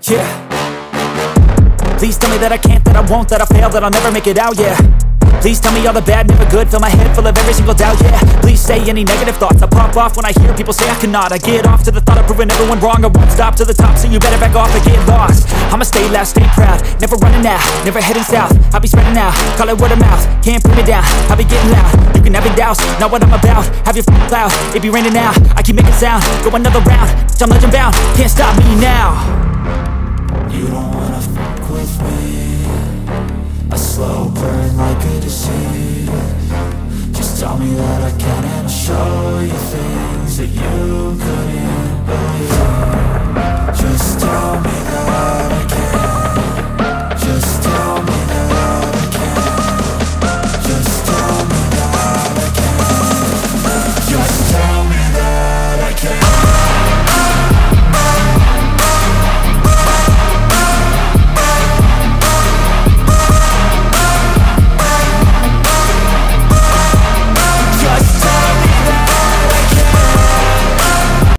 Yeah. Please tell me that I can't, that I won't, that I fail, that I'll never make it out, yeah. Please tell me all the bad, never good, fill my head full of every single doubt, yeah. Please say any negative thoughts, I pop off when I hear people say I cannot. I get off to the thought of proving everyone wrong, I won't stop to the top, so you better back off and get lost. I'ma stay loud, stay proud, never running out, never heading south. I'll be spreading out, call it word of mouth, can't put me down, I'll be getting loud. You can have your doubts, not what I'm about, have your f***ing cloud, it be raining now. I keep making sound, go another round, I'm legend bound, can't stop me now. You don't wanna fuck with me, a slow burn like a disease. Just tell me that I can and I'll show you things that you couldn't believe.